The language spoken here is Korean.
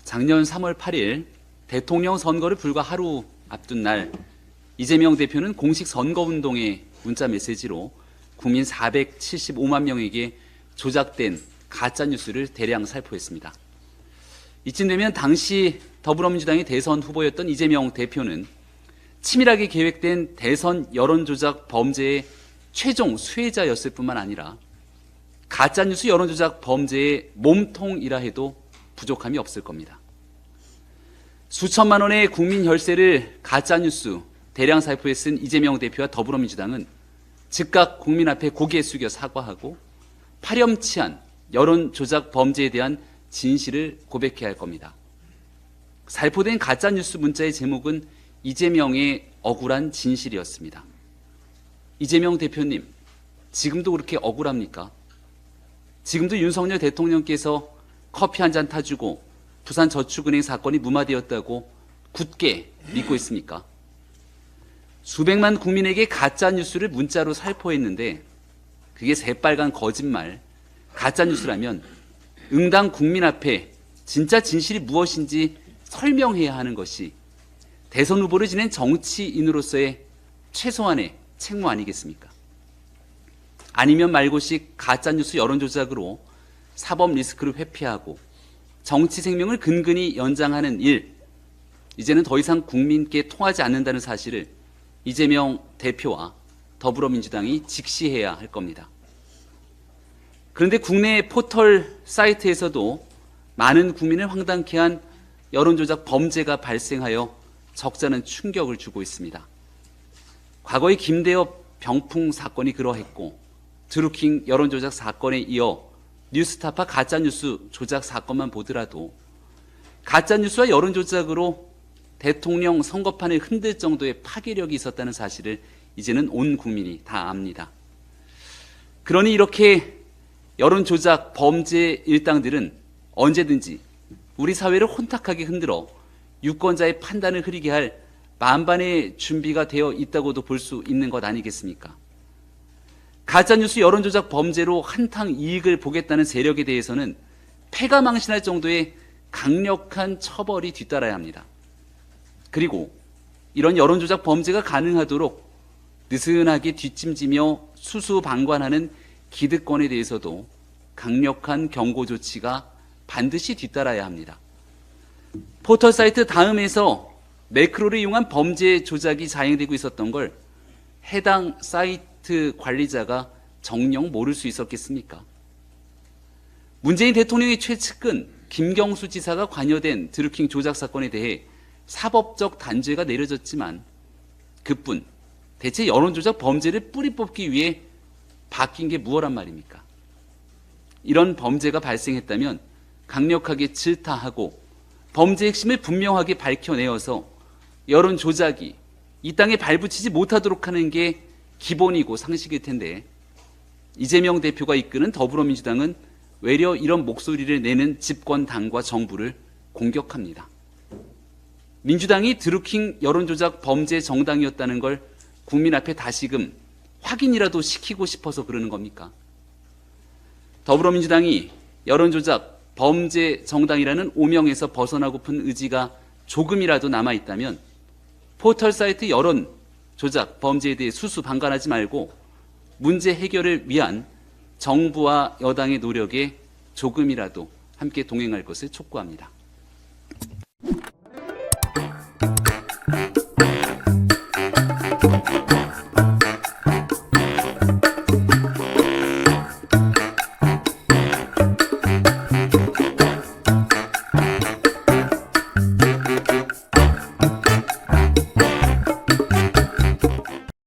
작년 3월 8일 대통령 선거를 불과 하루 앞둔 날 이재명 대표는 공식 선거운동에 문자 메시지로 국민 475만 명에게 조작된 가짜뉴스를 대량 살포했습니다. 이쯤 되면 당시 더불어민주당의 대선 후보였던 이재명 대표는 치밀하게 계획된 대선 여론조작 범죄의 최종 수혜자였을 뿐만 아니라 가짜뉴스 여론조작 범죄의 몸통이라 해도 부족함이 없을 겁니다. 수천만 원의 국민 혈세를 가짜뉴스 대량 살포에 쓴 이재명 대표와 더불어민주당은 즉각 국민 앞에 고개 숙여 사과하고 파렴치한 여론조작 범죄에 대한 진실을 고백해야 할 겁니다. 살포된 가짜뉴스 문자의 제목은 이재명의 억울한 진실이었습니다. 이재명 대표님, 지금도 그렇게 억울합니까? 지금도 윤석열 대통령께서 커피 한 잔 타주고 부산저축은행 사건이 무마되었다고 굳게 믿고 있습니까? 수백만 국민에게 가짜뉴스를 문자로 살포했는데 그게 새빨간 거짓말, 가짜뉴스라면 응당 국민 앞에 진짜 진실이 무엇인지 설명해야 하는 것이 대선 후보를 지낸 정치인으로서의 최소한의 책무 아니겠습니까? 아니면 말고식 가짜뉴스 여론조작으로 사법 리스크를 회피하고 정치 생명을 근근히 연장하는 일, 이제는 더 이상 국민께 통하지 않는다는 사실을 이재명 대표와 더불어민주당이 직시해야 할 겁니다. 그런데 국내 포털 사이트에서도 많은 국민을 황당케 한 여론조작 범죄가 발생하여 적잖은 충격을 주고 있습니다. 과거의 김대엽 병풍 사건이 그러했고 드루킹 여론조작 사건에 이어 뉴스타파 가짜뉴스 조작 사건만 보더라도 가짜뉴스와 여론조작으로 대통령 선거판을 흔들 정도의 파괴력이 있었다는 사실을 이제는 온 국민이 다 압니다. 그러니 이렇게 여론조작 범죄 일당들은 언제든지 우리 사회를 혼탁하게 흔들어 유권자의 판단을 흐리게 할 만반의 준비가 되어 있다고도 볼 수 있는 것 아니겠습니까? 가짜뉴스 여론조작 범죄로 한탕 이익을 보겠다는 세력에 대해서는 패가망신할 정도의 강력한 처벌이 뒤따라야 합니다. 그리고 이런 여론조작 범죄가 가능하도록 느슨하게 뒷짐지며 수수방관하는 기득권에 대해서도 강력한 경고 조치가 반드시 뒤따라야 합니다. 포털 사이트 다음에서 매크로를 이용한 범죄 조작이 자행되고 있었던 걸 해당 사이트 관리자가 정녕 모를 수 있었겠습니까? 문재인 대통령의 최측근 김경수 지사가 관여된 드루킹 조작 사건에 대해 사법적 단죄가 내려졌지만 그뿐 대체 여론조작 범죄를 뿌리 뽑기 위해 바뀐 게 무엇란 말입니까? 이런 범죄가 발생했다면 강력하게 질타하고 범죄 핵심을 분명하게 밝혀내어서 여론조작이 이 땅에 발붙이지 못하도록 하는 게 기본이고 상식일 텐데 이재명 대표가 이끄는 더불어민주당은 외려 이런 목소리를 내는 집권당과 정부를 공격합니다. 민주당이 드루킹 여론조작 범죄 정당이었다는 걸 국민 앞에 다시금 확인이라도 시키고 싶어서 그러는 겁니까? 더불어민주당이 여론조작 범죄 정당이라는 오명에서 벗어나고픈 의지가 조금이라도 남아있다면 포털 사이트 여론조작 범죄에 대해 수수방관하지 말고 문제 해결을 위한 정부와 여당의 노력에 조금이라도 함께 동행할 것을 촉구합니다.